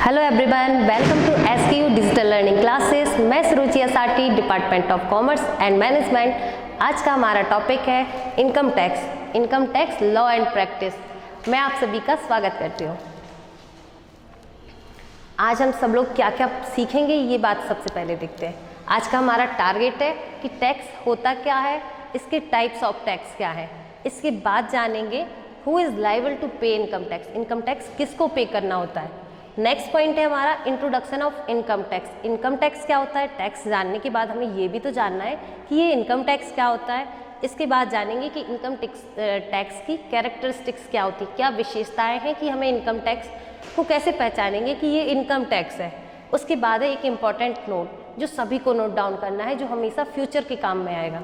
Hello everyone, welcome to SQ digital learning classes. मैं Suruchi SRT, department of commerce and management. आज का हमारा topic है income tax law and practice. मैं आप सभी का स्वागत करती हूँ। आज हम सब लोग क्या क्या सीखेंगे ये बात सबसे पहले देखते हैं। आज का हमारा टारगेट है कि टैक्स होता क्या है, इसके टाइप्स ऑफ टैक्स क्या है। इसके बाद जानेंगे हु इज़ लायबल टू पे इनकम टैक्स। इनकम टैक्स किसको पे करना होता है। नेक्स्ट पॉइंट है हमारा introduction of income tax. Income tax क्या होता है। टैक्स जानने के बाद हमें ये भी तो जानना है कि ये इनकम टैक्स क्या होता है। इसके बाद जानेंगे कि इनकम टैक्स की कैरेक्टरिस्टिक्स क्या होती है, क्या विशेषताएं हैं कि हमें इनकम टैक्स को कैसे पहचानेंगे कि ये इनकम टैक्स है। उसके बाद है एक इम्पॉर्टेंट नोट जो सभी को नोट डाउन करना है, जो हमेशा फ्यूचर के काम में आएगा।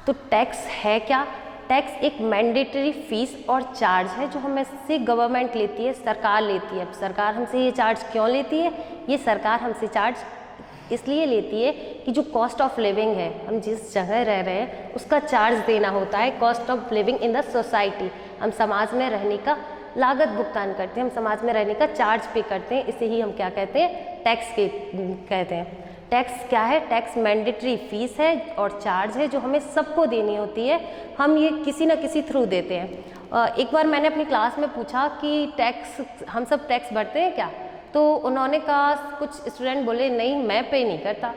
तो टैक्स है क्या। टैक्स एक मैंडेटरी फीस और चार्ज है जो हमें से गवर्नमेंट लेती है, सरकार लेती है। अब सरकार हमसे ये चार्ज क्यों लेती है। ये सरकार हमसे चार्ज इसलिए लेती है कि जो कॉस्ट ऑफ लिविंग है, हम जिस जगह रह रहे हैं उसका चार्ज देना होता है। Cost of living in the society, हम समाज में रहने का लागत भुगतान करते हैं, हम समाज में रहने का चार्ज पे करते हैं। इसे ही हम क्या कहते हैं, टैक्स कहते हैं। टैक्स क्या है। टैक्स मैंडेटरी फीस है और चार्ज है जो हमें सबको देनी होती है। हम ये किसी न किसी थ्रू देते हैं। एक बार मैंने अपनी क्लास में पूछा कि टैक्स हम सब टैक्स भरते हैं क्या, तो उन्होंने कहा, कुछ स्टूडेंट बोले नहीं मैं पे नहीं करता।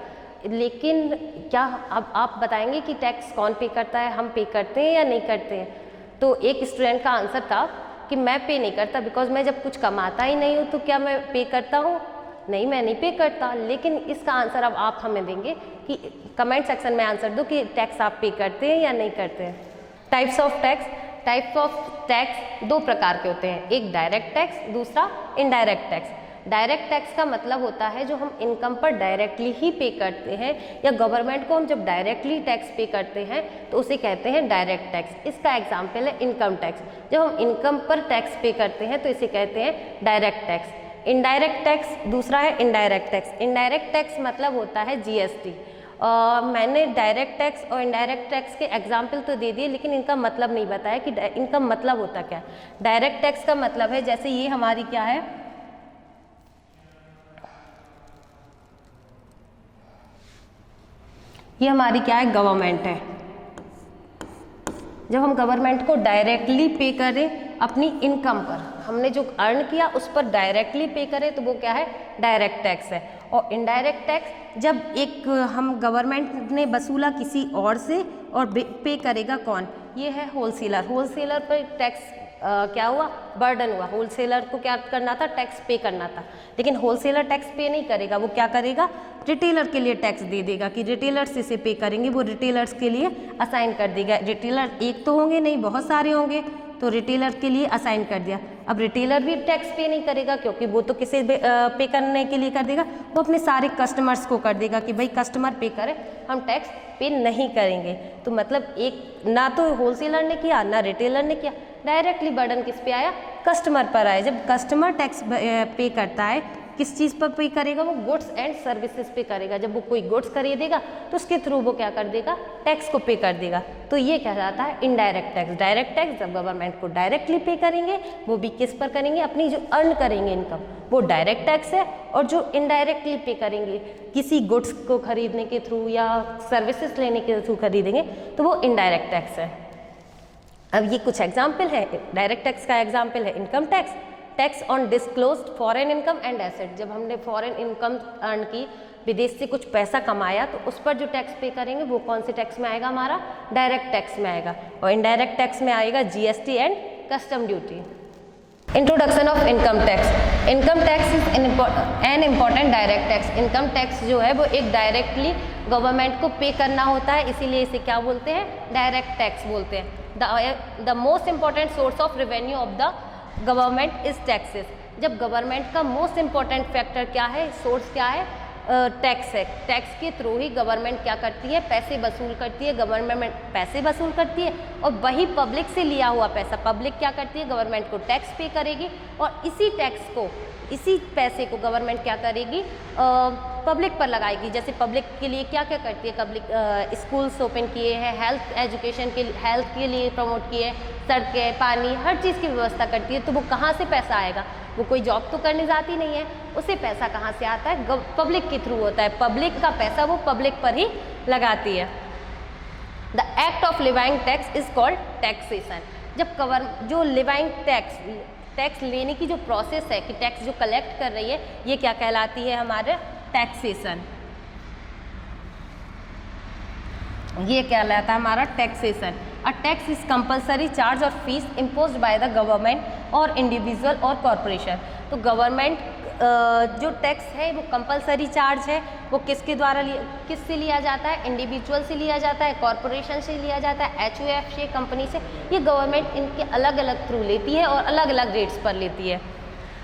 लेकिन क्या अब आप बताएंगे कि टैक्स कौन पे करता है, हम पे करते हैं या नहीं करते हैं। तो एक स्टूडेंट का आंसर था कि मैं पे नहीं करता, बिकॉज मैं जब कुछ कमाता ही नहीं हूँ तो क्या मैं पे करता हूँ। नहीं, मैं नहीं पे करता। लेकिन इसका आंसर अब आप हमें देंगे कि कमेंट सेक्शन में आंसर दो कि टैक्स आप पे करते हैं या नहीं करते हैं। टाइप्स ऑफ टैक्स दो प्रकार के होते हैं, एक डायरेक्ट टैक्स, दूसरा इनडायरेक्ट टैक्स। डायरेक्ट टैक्स का मतलब होता है जो हम इनकम पर डायरेक्टली ही पे करते हैं, या गवर्नमेंट को हम जब डायरेक्टली टैक्स पे करते हैं तो उसे कहते हैं डायरेक्ट टैक्स। इसका एग्जाम्पल है इनकम टैक्स। जब हम इनकम पर टैक्स पे करते हैं तो इसे कहते हैं डायरेक्ट टैक्स। इनडायरेक्ट टैक्स दूसरा है इनडायरेक्ट टैक्स। इनडायरेक्ट टैक्स मतलब होता है जीएसटी। मैंने डायरेक्ट टैक्स और इनडायरेक्ट टैक्स के एग्जाम्पल तो दे दिए, लेकिन इनका मतलब नहीं बताया कि इनका मतलब होता क्या है। डायरेक्ट टैक्स का मतलब है, जैसे ये हमारी क्या है, ये हमारी क्या है, गवर्नमेंट है। जब हम गवर्नमेंट को डायरेक्टली पे करें अपनी इनकम पर, हमने जो अर्न किया उस पर डायरेक्टली पे करें तो वो क्या है, डायरेक्ट टैक्स है। और इनडायरेक्ट टैक्स जब एक हम गवर्नमेंट ने वसूला किसी और से और पे करेगा कौन, ये है होलसेलर। होलसेलर पर टैक्स क्या हुआ, बर्डन हुआ। होलसेलर को क्या करना था, टैक्स पे करना था। लेकिन होलसेलर टैक्स पे नहीं करेगा, वो क्या करेगा, रिटेलर के लिए टैक्स दे देगा कि रिटेलर्स इसे पे करेंगे। वो रिटेलर्स के लिए असाइन कर देगा। रिटेलर एक तो होंगे नहीं, बहुत सारे होंगे, तो रिटेलर के लिए असाइन कर दिया। अब रिटेलर भी टैक्स पे नहीं करेगा, क्योंकि वो तो किसे पे करने के लिए कर देगा, वो अपने सारे कस्टमर्स को कर देगा कि भाई कस्टमर पे करे, हम टैक्स पे नहीं करेंगे। तो मतलब एक ना तो होलसेलर ने किया ना रिटेलर ने किया, डायरेक्टली बर्डन किस पे आया, कस्टमर पर आया। जब कस्टमर टैक्स पे करता है, किस चीज़ पर पे करेगा, वो गुड्स एंड सर्विसेज पे करेगा। जब वो कोई गुड्स खरीदेगा तो उसके थ्रू वो क्या कर देगा, टैक्स को पे कर देगा। तो ये क्या जाता है, इनडायरेक्ट टैक्स। डायरेक्ट टैक्स जब गवर्नमेंट को डायरेक्टली पे करेंगे, वो भी किस पर करेंगे, अपनी जो अर्न करेंगे इनकम, वो डायरेक्ट टैक्स है। और जो इनडायरेक्टली पे करेंगे किसी गुड्स को खरीदने के थ्रू या सर्विसेज लेने के थ्रू खरीदेंगे, तो वो इनडायरेक्ट टैक्स है। अब ये कुछ एग्जाम्पल है डायरेक्ट टैक्स का। एग्जाम्पल है income tax, tax on disclosed foreign income and asset. जब हमने फॉरेन इनकम अर्न की, विदेश से कुछ पैसा कमाया, तो उस पर जो टैक्स पे करेंगे वो कौन से टैक्स में आएगा, हमारा डायरेक्ट टैक्स में आएगा। और इनडायरेक्ट टैक्स में आएगा GST and custom duty. Introduction of income tax. Income tax is an important direct tax. Income tax जो है वो एक डायरेक्टली गवर्नमेंट को पे करना होता है, इसीलिए इसे क्या बोलते हैं, डायरेक्ट टैक्स बोलते हैं। The most important source of revenue of the government is taxes. जब गवर्नमेंट का मोस्ट इम्पॉर्टेंट फैक्टर क्या है, सोर्स क्या है, टैक्स है। टैक्स के थ्रू ही गवर्नमेंट क्या करती है, पैसे वसूल करती है। गवर्नमेंट पैसे वसूल करती है और वही पब्लिक से लिया हुआ पैसा पब्लिक क्या करती है, गवर्नमेंट को टैक्स पे करेगी। और इसी टैक्स को, इसी पैसे को गवर्नमेंट क्या करेगी, पब्लिक पर लगाएगी। जैसे पब्लिक के लिए क्या क्या करती है, पब्लिक स्कूल्स ओपन किए हैं, हेल्थ के लिए प्रमोट किए, सड़कें, पानी, हर चीज़ की व्यवस्था करती है। तो वो कहाँ से पैसा आएगा, वो कोई जॉब तो करने जाती नहीं है, उसे पैसा कहाँ से आता है, पब्लिक के थ्रू होता है, पब्लिक का पैसा वो पब्लिक पर ही लगाती है। The act of levying tax is called taxation. जब जो लिवाइंग टैक्स लेने की जो प्रोसेस है कि टैक्स जो कलेक्ट कर रही है, ये क्या कहलाती है, हमारे टैक्सेशन। ये कहलाता है हमारा taxation. A tax is compulsory charge और fees imposed by the government और इंडिविजुअल और कॉरपोरेशन। तो गवर्नमेंट जो टैक्स है वो कंपलसरी चार्ज है, वो किसके द्वारा किससे लिया जाता है, इंडिविजुअल से लिया जाता है, कॉरपोरेशन से लिया जाता है, HUF से, कंपनी से। ये गवर्नमेंट इनके अलग अलग थ्रू लेती है और अलग अलग रेट्स पर लेती है।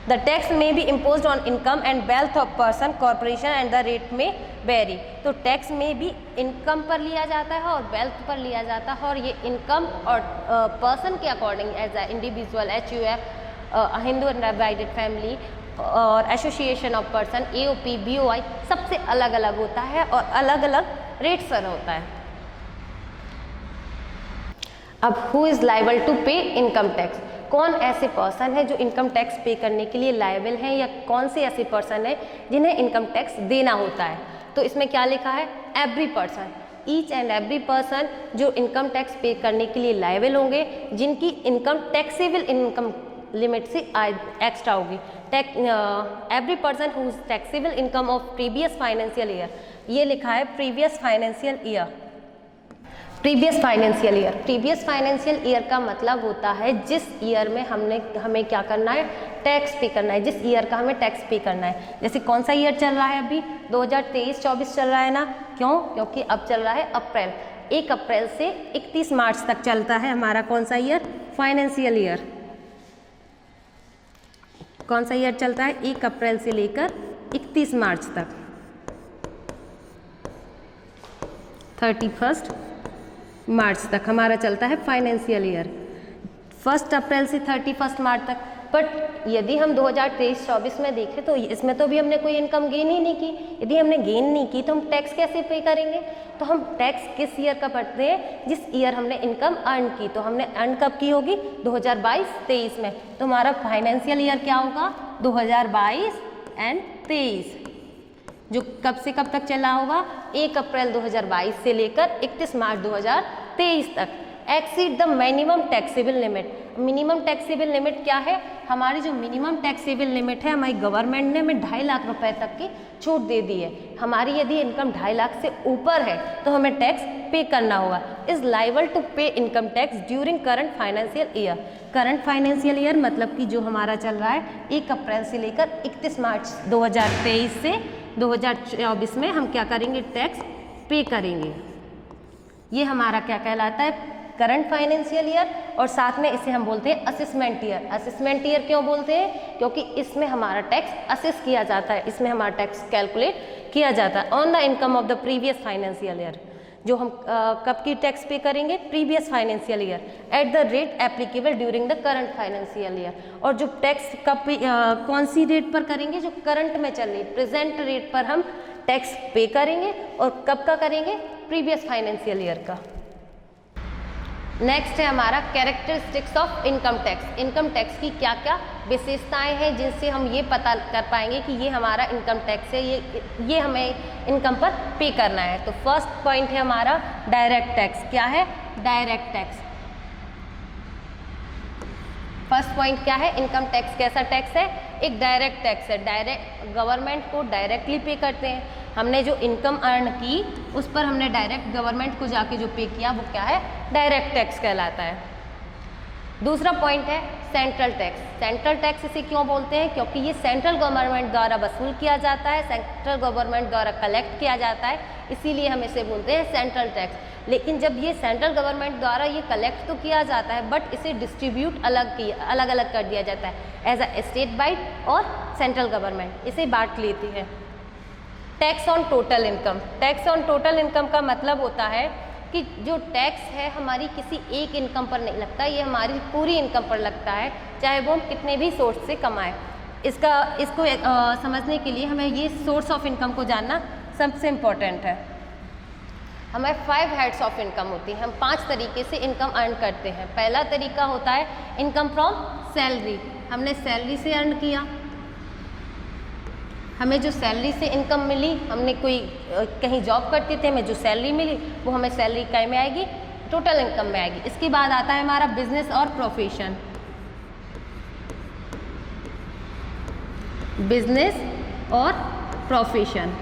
द टैक्स में B imposed on income and wealth of person corporation and the rate में वेरी। तो टैक्स में भी इनकम पर लिया जाता है और वेल्थ पर लिया जाता है, और ये इनकम और पर्सन के according as a individual, HUF, Hindu and divided family और association of person, AOP, BOI सबसे अलग अलग होता है और अलग अलग रेट पर होता है। अब हु इज़ लायबल टू पे इनकम टैक्स, कौन ऐसे पर्सन है जो इनकम टैक्स पे करने के लिए लायबल हैं, या कौन से ऐसे पर्सन है जिन्हें इनकम टैक्स देना होता है। तो इसमें क्या लिखा है, every person, each and every person जो इनकम टैक्स पे करने के लिए लायबल होंगे, जिनकी इनकम टैक्सेबल इनकम लिमिट से एक्स्ट्रा होगी। Every person whose taxable income of previous financial year, ये लिखा है previous financial year. Previous financial year का मतलब होता है जिस ईयर में हमें क्या करना है, टैक्स पे करना है, जिस ईयर का हमें टैक्स पे करना है। जैसे कौन सा ईयर चल रहा है अभी, 2023-24 चल रहा है ना, क्यों, क्योंकि अब चल रहा है अप्रैल, 1 अप्रैल से 31 मार्च तक चलता है हमारा कौन सा ईयर, फाइनेंशियल ईयर। कौन सा ईयर चलता है, 1 अप्रैल से लेकर 31 मार्च तक, 31 मार्च तक हमारा चलता है फाइनेंशियल ईयर, 1 अप्रैल से 31 मार्च तक। बट यदि हम 2023-24 में देखें तो इसमें तो भी हमने कोई इनकम गेन ही नहीं की। यदि हमने गेन नहीं की तो हम टैक्स कैसे पे करेंगे, तो हम टैक्स किस ईयर का भरते हैं, जिस ईयर हमने इनकम अर्न की। तो हमने अर्न कब की होगी, 2022-23 में। तो हमारा फाइनेंशियल ईयर क्या होगा, 2022 एंड 23, जो कब से कब तक चला होगा, 1 अप्रैल 2022 से लेकर 31 मार्च 2023 तक। Exceed the minimum taxable limit, minimum taxable limit क्या है, हमारी जो मिनिमम टैक्सेबल लिमिट है, हमारी गवर्नमेंट ने हमें 2.5 लाख रुपए तक की छूट दे दी है। हमारी यदि इनकम 2.5 लाख से ऊपर है तो हमें टैक्स पे करना होगा। इज लाइबल टू पे income tax during current financial year. Current financial year मतलब कि जो हमारा चल रहा है 1 अप्रैल से लेकर 31 मार्च 2023 से 2024 में हम क्या करेंगे, टैक्स पे करेंगे। ये हमारा क्या कहलाता है, करंट फाइनेंशियल ईयर। और साथ में इसे हम बोलते हैं असेसमेंट ईयर। असेसमेंट ईयर क्यों बोलते हैं, क्योंकि इसमें हमारा टैक्स असेस किया जाता है, इसमें हमारा टैक्स कैलकुलेट किया जाता है on the income of the previous financial year. जो हम कब की टैक्स पे करेंगे, previous financial year, at the rate applicable during the current financial year. और जो टैक्स कब कौन सी रेट पर करेंगे, जो करंट में चल रही प्रेजेंट रेट पर हम टैक्स पे करेंगे। और कब का करेंगे, प्रीवियस फाइनेंशियल ईयर का। नेक्स्ट है हमारा characteristics of income tax. Income tax की क्या क्या विशेषताएं हैं जिनसे हम ये पता कर पाएंगे कि ये हमारा इनकम टैक्स है, ये हमें इनकम पर पे करना है। तो फर्स्ट पॉइंट है हमारा डायरेक्ट टैक्स। क्या है, डायरेक्ट टैक्स। फर्स्ट पॉइंट क्या है, इनकम टैक्स कैसा टैक्स है, एक डायरेक्ट टैक्स है। डायरेक्ट गवर्नमेंट को डायरेक्टली पे करते हैं। हमने जो इनकम अर्न की उस पर हमने डायरेक्ट गवर्नमेंट को जाके जो पे किया वो क्या है, डायरेक्ट टैक्स कहलाता है। दूसरा पॉइंट है सेंट्रल टैक्स। सेंट्रल टैक्स इसे क्यों बोलते हैं, क्योंकि ये सेंट्रल गवर्नमेंट द्वारा वसूल किया जाता है, सेंट्रल गवर्नमेंट द्वारा कलेक्ट किया जाता है, इसीलिए हम इसे बोलते हैं सेंट्रल टैक्स। लेकिन जब ये सेंट्रल गवर्नमेंट द्वारा ये कलेक्ट तो किया जाता है, बट इसे डिस्ट्रीब्यूट अलग अलग कर दिया जाता है एज अ स्टेट वाइड, और सेंट्रल गवर्नमेंट इसे बांट लेती है। Tax on total income. Tax on total income का मतलब होता है कि जो टैक्स है हमारी किसी एक इनकम पर नहीं लगता, ये हमारी पूरी इनकम पर लगता है, चाहे वो हम कितने भी सोर्स से कमाएं। इसको समझने के लिए हमें ये सोर्स ऑफ इनकम को जानना सबसे इम्पोर्टेंट है। हमें 5 हेड्स ऑफ इनकम होती है। हम 5 तरीके से इनकम अर्न करते हैं। पहला तरीका होता है इनकम फ्रॉम सैलरी। हमने सैलरी से अर्न किया, हमें जो सैलरी से इनकम मिली, हमने कोई कहीं जॉब करते थे, हमें जो सैलरी मिली वो हमें सैलरी काय में आएगी, टोटल इनकम में आएगी। इसके बाद आता है हमारा बिजनेस और प्रोफेशन। बिजनेस और प्रोफेशन,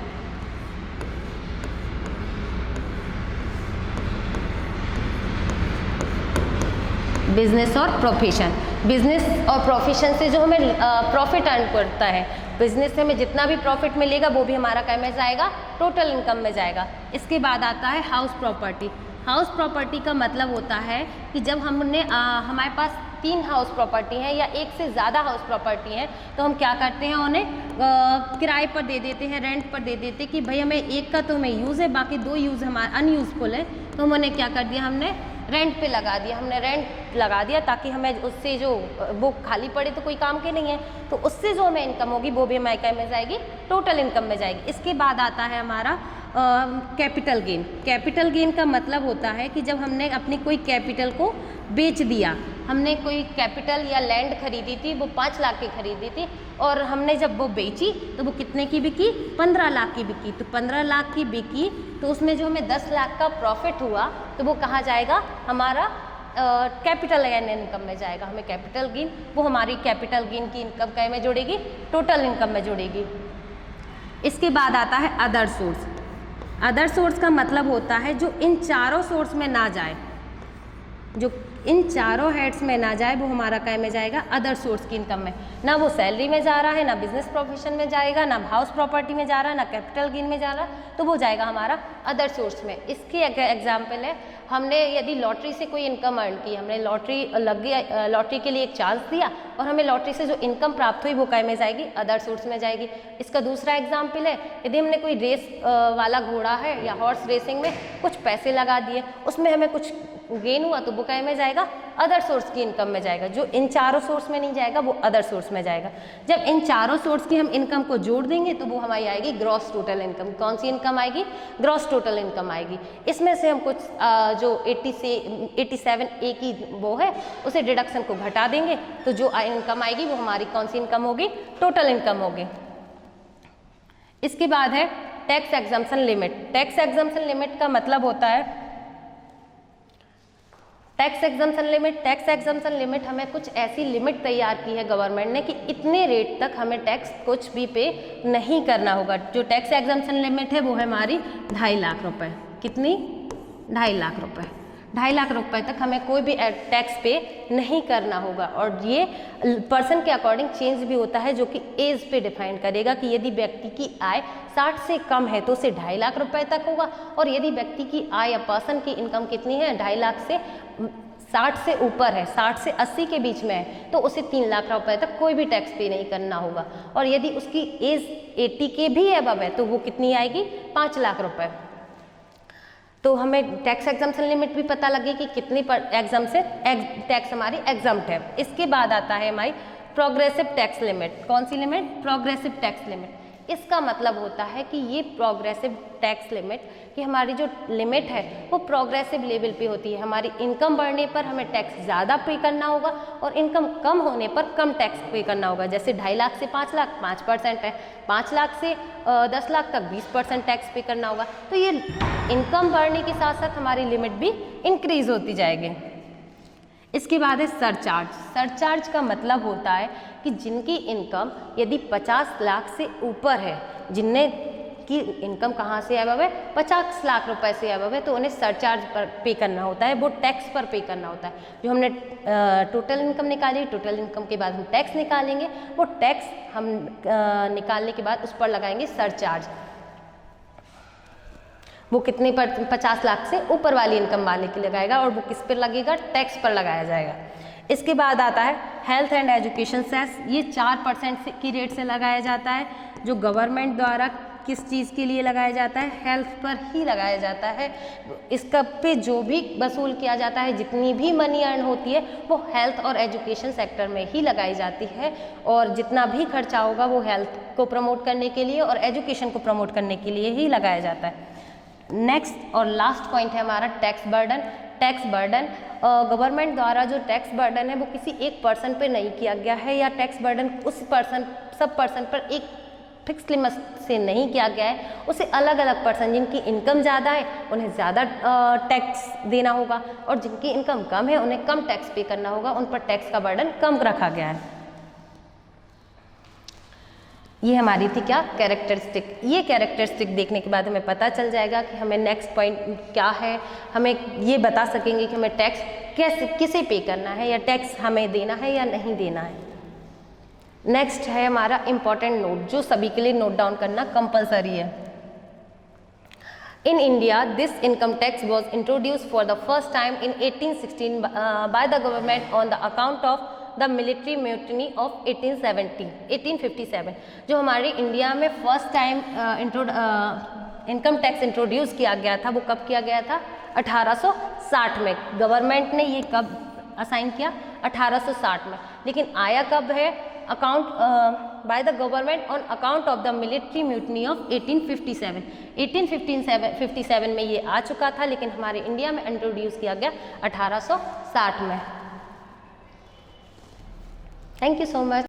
बिजनेस और प्रोफेशन। बिजनेस और प्रोफेशन से जो हमें प्रॉफिट अर्न करता है, बिजनेस से हमें जितना भी प्रॉफिट मिलेगा वो भी हमारा क्या में जाएगा, टोटल इनकम में जाएगा। इसके बाद आता है हाउस प्रॉपर्टी। हाउस प्रॉपर्टी का मतलब होता है कि जब हमने हमारे पास 3 हाउस प्रॉपर्टी हैं या एक से ज़्यादा हाउस प्रॉपर्टी हैं तो हम क्या करते हैं, उन्हें किराए पर दे देते हैं, रेंट पर दे देते हैं कि भाई हमें एक का तो हमें यूज़ है, बाकी 2 यूज़ हमारा अनयूज़फुल है, तो हम उन्हें क्या कर दिया, हमने रेंट पे लगा दिया। हमने रेंट लगा दिया ताकि हमें उससे जो वो खाली पड़े तो कोई काम के नहीं है, तो उससे जो हमें इनकम होगी वो भी हमारे क्या में जाएगी, टोटल इनकम में जाएगी। इसके बाद आता है हमारा कैपिटल गेन। कैपिटल गेन का मतलब होता है कि जब हमने अपनी कोई कैपिटल को बेच दिया, हमने कोई कैपिटल या लैंड खरीदी थी, वो 5 लाख की खरीदी थी और हमने जब वो बेची तो वो कितने की बिकी, 15 लाख की बिकी। तो 15 लाख की बिकी तो उसमें जो हमें 10 लाख का प्रॉफिट हुआ तो वो कहाँ जाएगा, हमारा कैपिटल गेन इनकम में जाएगा। हमें कैपिटल गेन, वो हमारी कैपिटल गेन की इनकम क्या में जोड़ेगी, टोटल इनकम में जोड़ेगी। इसके बाद आता है अदर सोर्स। अदर सोर्स का मतलब होता है जो इन चारों सोर्स में ना जाए, जो इन चारों हेड्स में ना जाए वो हमारा काय में जाएगा, अदर सोर्स की इनकम में। ना वो सैलरी में जा रहा है, ना बिजनेस प्रोफेशन में जाएगा, ना हाउस प्रॉपर्टी में जा रहा है, ना कैपिटल गेन में जा रहा है, तो वो जाएगा हमारा अदर सोर्स में। इसके एग्जाम्पल है, हमने यदि लॉटरी से कोई इनकम अर्न की, हमने लॉटरी लग गया, लॉटरी के लिए एक चांस दिया और हमें लॉटरी से जो इनकम प्राप्त हुई वो काय में जाएगी, अदर सोर्स में जाएगी। इसका दूसरा एग्जाम्पल है, यदि हमने कोई रेस वाला घोड़ा है या हॉर्स रेसिंग में कुछ पैसे लगा दिए, उसमें हमें कुछ गेन हुआ तो वो काय में जाएगा, अदर सोर्स की इनकम में जाएगा। जो इन चारों सोर्स में नहीं जाएगा वो अदर सोर्स में जाएगा। जब इन चारों सोर्स की हम इनकम को जोड़ देंगे तो वो हमारी आएगी ग्रॉस टोटल इनकम। कौन सी इनकम आएगी, ग्रॉस टोटल इनकम आएगी। इसमें से हम कुछ जो 87A की वो है उसे डिडक्शन को घटा देंगे तो जो इनकम आएगी वो हमारी कौन सी इनकम होगी, टोटल इनकम होगी। इसके बाद है tax exemption limit. Tax exemption limit का मतलब होता है tax exemption limit. Tax exemption limit हमें कुछ ऐसी लिमिट तैयार की है गवर्नमेंट ने कि इतने रेट तक हमें टैक्स कुछ भी पे नहीं करना होगा। जो टैक्स एग्जम्पशन लिमिट है वो है हमारी 2.5 लाख रुपए। कितनी, 2.5 लाख रुपए। 2.5 लाख रुपए तक हमें कोई भी टैक्स पे नहीं करना होगा। और ये पर्सन के अकॉर्डिंग चेंज भी होता है, जो कि एज पे डिफाइन करेगा कि यदि व्यक्ति की आय 60 से कम है तो उसे 2.5 लाख रुपए तक होगा, और यदि व्यक्ति की आय या पर्सन की इनकम कितनी है, 2.5 लाख से 60 से ऊपर है, 60 से 80 के बीच में है, तो उसे 3 लाख रुपए तक कोई भी टैक्स पे नहीं करना होगा। और यदि उसकी एज 80 के भी अबव है तो वो कितनी आएगी, 5 लाख रुपए। तो हमें टैक्स एग्जम्पशन लिमिट भी पता लगे कि कितनी एग्जाम से टैक्स हमारी एग्जम्प्ट है। इसके बाद आता है हमारी प्रोग्रेसिव टैक्स लिमिट। कौन सी लिमिट, प्रोग्रेसिव टैक्स लिमिट। इसका मतलब होता है कि ये प्रोग्रेसिव टैक्स लिमिट कि हमारी जो लिमिट है वो प्रोग्रेसिव लेवल पे होती है। हमारी इनकम बढ़ने पर हमें टैक्स ज़्यादा पे करना होगा और इनकम कम होने पर कम टैक्स पे करना होगा। जैसे 2.5 लाख से 5 लाख 5% है, 5 लाख से 10 लाख तक 20% टैक्स पे करना होगा। तो ये इनकम बढ़ने के साथ साथ हमारी लिमिट भी इंक्रीज होती जाएगी। इसके बाद है सरचार्ज। सरचार्ज का मतलब होता है कि जिनकी इनकम यदि 50 लाख से ऊपर है, जिनने की इनकम कहाँ से अबव है, 50 लाख रुपए से अबव है, तो उन्हें सरचार्ज पर पे करना होता है, वो टैक्स पर पे करना होता है। जो हमने टोटल इनकम निकाली, टोटल इनकम के बाद हम टैक्स निकालेंगे, वो टैक्स हम निकालने के बाद उस पर लगाएंगे सरचार्ज। वो कितने पर, 50 लाख से ऊपर वाली इनकम वाले की लगाएगा, और वो किस पर लगेगा, टैक्स पर लगाया जाएगा। इसके बाद आता है हेल्थ एंड एजुकेशन सेस। ये 4% की रेट से लगाया जाता है, जो गवर्नमेंट द्वारा किस चीज़ के लिए लगाया जाता है, हेल्थ पर ही लगाया जाता है। इसका पे जो भी वसूल किया जाता है, जितनी भी मनी अर्न होती है वो हेल्थ और एजुकेशन सेक्टर में ही लगाई जाती है, और जितना भी खर्चा होगा वो हेल्थ को प्रमोट करने के लिए और एजुकेशन को प्रमोट करने के लिए ही लगाया जाता है। नेक्स्ट और लास्ट पॉइंट है हमारा tax burden. Tax burden, government द्वारा जो टैक्स बर्डन है वो किसी एक पर्सन पे नहीं किया गया है, या टैक्स बर्डन उस पर्सन सब पर्सन पर एक फिक्स लिमिट से नहीं किया गया है, उसे अलग अलग पर्सन जिनकी इनकम ज़्यादा है उन्हें ज़्यादा टैक्स देना होगा, और जिनकी इनकम कम है उन्हें कम टैक्स पे करना होगा, उन पर टैक्स का बर्डन कम रखा गया है। ये हमारी थी क्या, कैरेक्टरिस्टिक। ये कैरेक्टरिस्टिक देखने के बाद हमें पता चल जाएगा कि हमें नेक्स्ट पॉइंट क्या है, हमें ये बता सकेंगे कि हमें टैक्स कैसे किसे पे करना है, या टैक्स हमें देना है या नहीं देना है। नेक्स्ट है हमारा इम्पॉर्टेंट नोट, जो सभी के लिए नोट डाउन करना कंपलसरी है। In India, this income tax was introduced for the first time in 1816 by the government on the account of the military mutiny of 1857। जो हमारे इंडिया में first time income tax introduce किया गया था, वो कब किया गया था, 1860 में। गवर्नमेंट ने ये कब असाइन किया, 1860 में। लेकिन आया कब है, account by the government on account of the military mutiny of 1857। 1857 में ये आ चुका था, लेकिन हमारे इंडिया में इंट्रोड्यूस किया गया 1860 में। Thank you so much.